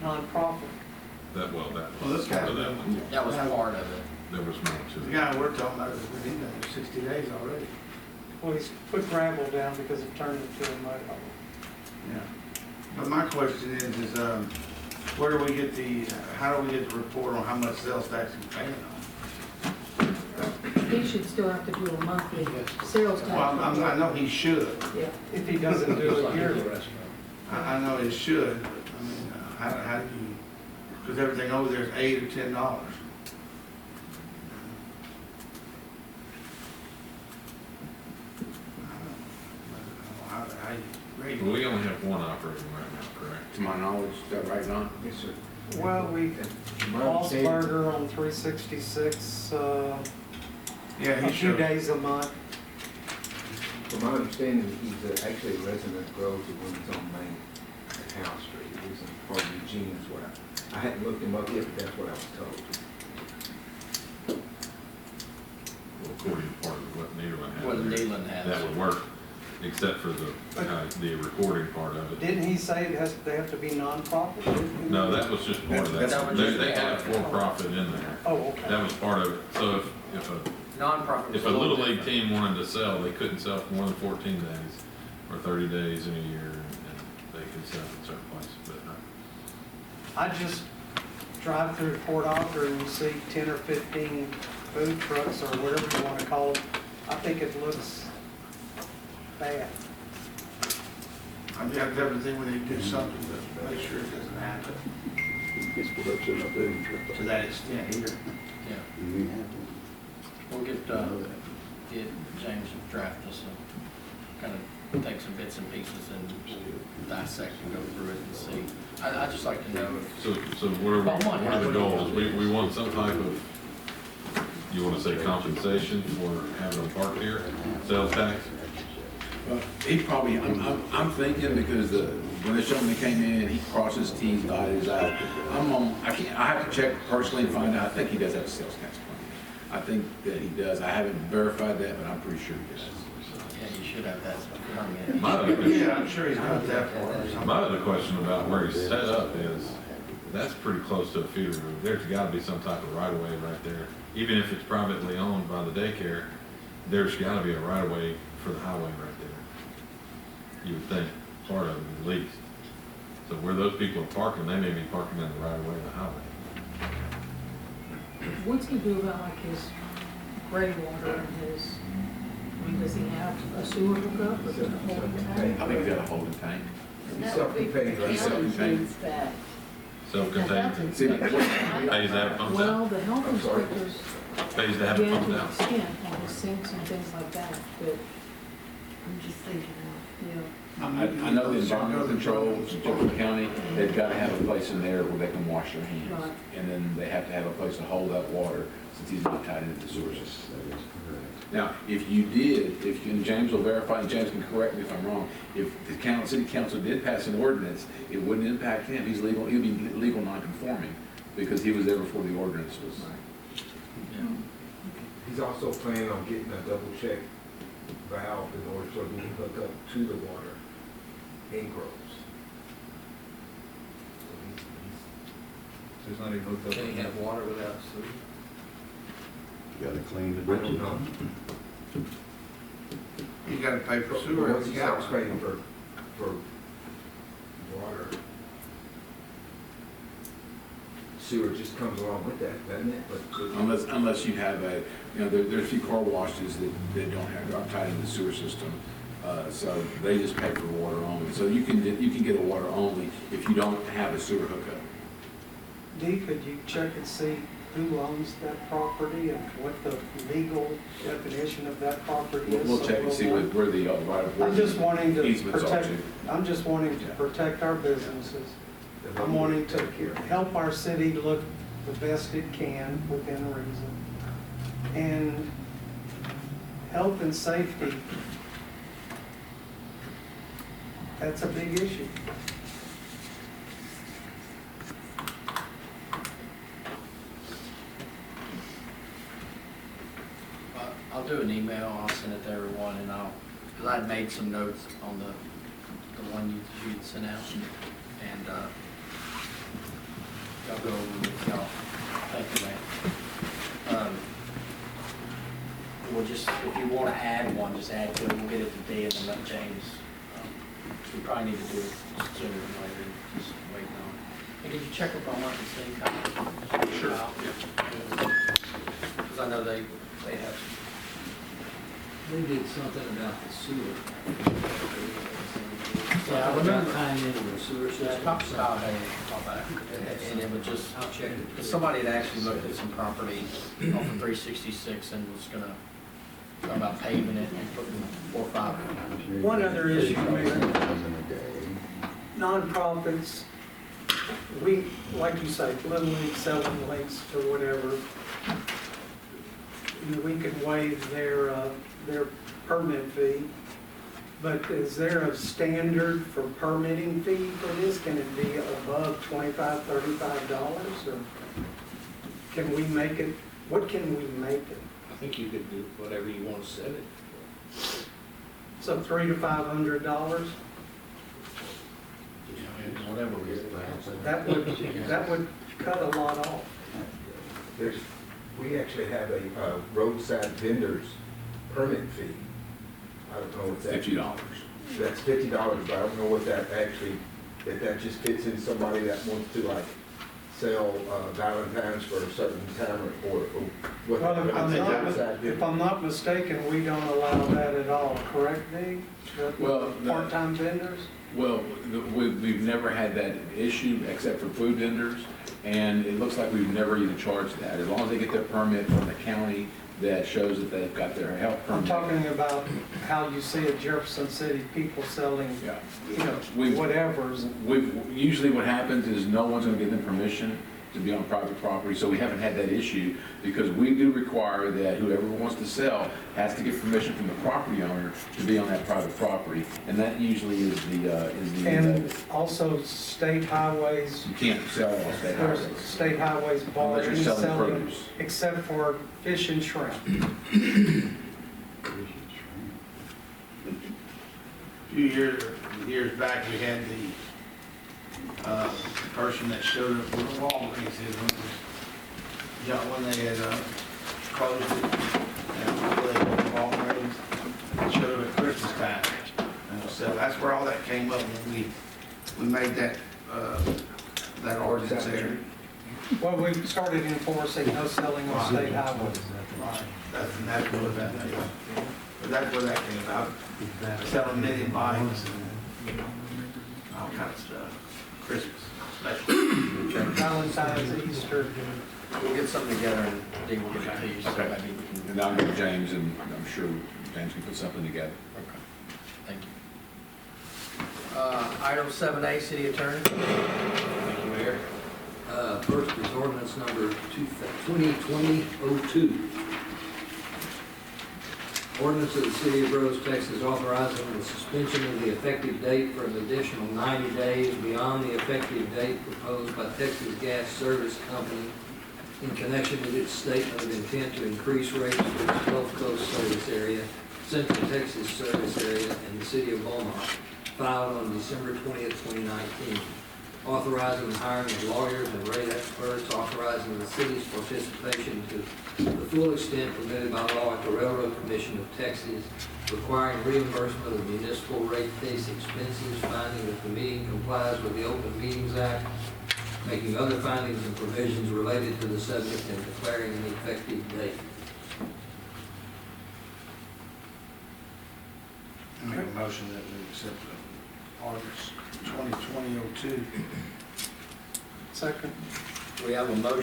nonprofit. That Well, this was, guy- for that one, That was part of it. there was more to The it. guy we're talking about, he's been there 60 days already. Well, he's put gravel down because it turned into a mud hole. Yeah. But my question is, where do we get how do we get the report on how much sales tax he's paying on? He should still have to do a monthly sales tax. Well, I know he should. Yeah. If he doesn't do it yearly. I know he should, but I mean, how do you, because everything over there is $8 or $10. I don't know how you rate Well, it. we only have one operating right now, correct? To my knowledge, is that right, Don? Yes, sir. Well, we, Mossberger on 366, Yeah, a he few should. days a month. From my understanding, he's actually a resident of Grove, the one that's on Main and House Street. He was in part of Eugene, is what I hadn't looked him up yet, but that's what I was told. Well, according to part of what Nederland had. What there, Nederland has. That would work, except for the recording part of it. Didn't he say they have to be nonprofit? Didn't he? No, that was just part of that. That was They, just they have part of it. for-profit in there. Oh, okay. That was part of it. So Nonprofit. if a little league team wanted to sell, they couldn't sell for more than 14 days or 30 days in a year, and they could sell in certain places, but not. I just drive through Port Arthur and you see 10 or 15 food trucks or whatever you want to call them. I think it looks bad. I mean, I definitely think we need to do something to make sure it doesn't happen to that extent here. Yeah. We'll get James to draft us and kind of take some bits and pieces and dissect and go through it and see. I'd just like to know if, So what About one. are the goals? We want some type of, you want to say compensation for having them parked here, sales tax? Well, he probably, I'm thinking because when the gentleman came in, he crossed his T's, dotted his I's. I have to check personally and find out. I think he does have a sales tax plan. I think that he does. I haven't verified that, but I'm pretty sure he does. yeah, you should have that permit. My other question- Yeah, I'm sure he's got that for us. My other question about where he's set up is, that's pretty close to a feeder road. There's gotta be some type of right of way right there. Even if it's privately owned by the daycare, there's gotta be a right of way for the highway right there. You would think, part of it at least. So where those people are parking, they may be parking in the right of way of the highway. What's he do about like his gray water and his, I mean, does he have a sewer hookup or just a holding tank? I think he's got a holding tank. He's self-contained, right? Self-contained. Self-contained, See, pays to have pumps Well, out, the health inspectors pays to have get it pumped into out. extent on his sinks and things like that, but I'm just thinking, you know. I know the environmental control, Jefferson County, they've got to have a place in there where they can wash their hands. Right. And then they have to have a place to hold that water since he's not tied into the sewer system. Now, if you did, and James will verify, and James can correct me if I'm wrong, if the city council did pass an ordinance, it wouldn't impact him. He's legal, he'd be legal non-conforming because he was there before the ordinance was. Yeah. He's also planning on getting a double check valve in order so he can hook up to the water in Groves. So There's not even hooked up. Can he have water without sewer? You gotta clean the I don't know. You gotta pay for sewer. Once he starts paying for water, sewer just comes along with that, doesn't it? But Unless you have there's a few car washes that don't have, are tied into the sewer system. So they just pay for water only. So you can get a water only if you don't have a sewer hookup. Dee, could you check and see who owns that property and what the legal definition of that property is? We'll check and see where the right of way. I'm just wanting to easements are protect, to. I'm just wanting to protect our businesses. I'm wanting to help our city look the best it can within reason. And health and safety, that's a big issue. I'll do an email, I'll send it to everyone, and because I'd made some notes on the one you'd sent out, and just add to it, we'll get it to Dee and then let James, we probably need to do it sooner than later, just waiting on it. And did you check up on Martin Sting? Sure. Because I know they have, They did something about the sewer. Yeah, I remember. Tying into the sewer yeah, system. talked about that, and it would just, I'll check it. because somebody had actually looked at some property off of 366 and was gonna, about paving it and putting 4 or 5. One other issue, Mayor, $1,000 a day. nonprofits, we, like you say, Little League selling links or whatever, we could waive their permit fee, but is there a standard for permitting fee for this? Can it be above $25, $35, or can we make it, what can we make it? I think you could do whatever you want to set it. So $300 to $500? Whatever it is. That would cut a lot off. We actually have a roadside vendors permit fee. I don't know what that. $50. That's $50, but I don't know what that actually, if that just fits in somebody that wants to like sell Valentine's for a certain time or what. Well, roadside if vendor. I'm not mistaken, we don't allow that at all, correct, Dee? Well, the- Part-time vendors? Well, we've never had that issue except for food vendors, and it looks like we've never even charged that. As long as they get their permit from the county that shows that they've got their health I'm permit. talking about how you see at Jefferson City, people selling, Yeah. you know, We've- whatevers. Usually what happens is no one's gonna give them permission to be on private property, so we haven't had that issue, because we do require that whoever wants to sell has to get permission from the property owner to be on that private property, and that usually is And also state highways, you can't sell on state there's highways. state highways bar, Unless you're any selling selling, produce. except for fish and shrimp. A few years back, we had the person that showed up with Walgreens, when they had closed it, and Walgreens showed up at Christmas time. And so that's where all that came up, when we made that ordinance there. Well, we started enforcing no selling on state highways. Right. That's where that, but that's where that came about, selling mini bikes and all kinds of stuff, Christmas special. Valentine's, Easter. We'll get something together and Dee will get it to you, so Okay. maybe we can. And I'll go to James, and I'm sure James can put something together. Okay, thank you. Item 7A, City Attorney. Thank you, Mayor. First is ordinance number 2020-02. Ordinance of the City of Rose, Texas, authorizing the suspension of the effective date for an additional 90 days beyond the effective date proposed by Texas Gas Service Company in connection with its statement of intent to increase rates for its Gulf Coast service area, Central Texas service area, and the City of Beaumont, filed on December 20th, 2019. Authorizing the hiring of lawyers and rate experts, authorizing the city's participation to the full extent permitted by law at the Railroad Commission of Texas, requiring reimbursement of municipal rate case expenses, finding that the meeting complies with the Open Meetings Act, making other findings and provisions related to the subject, and declaring an effective date. I make a motion that we accept the ordinance 2020-02. Second. We have a motion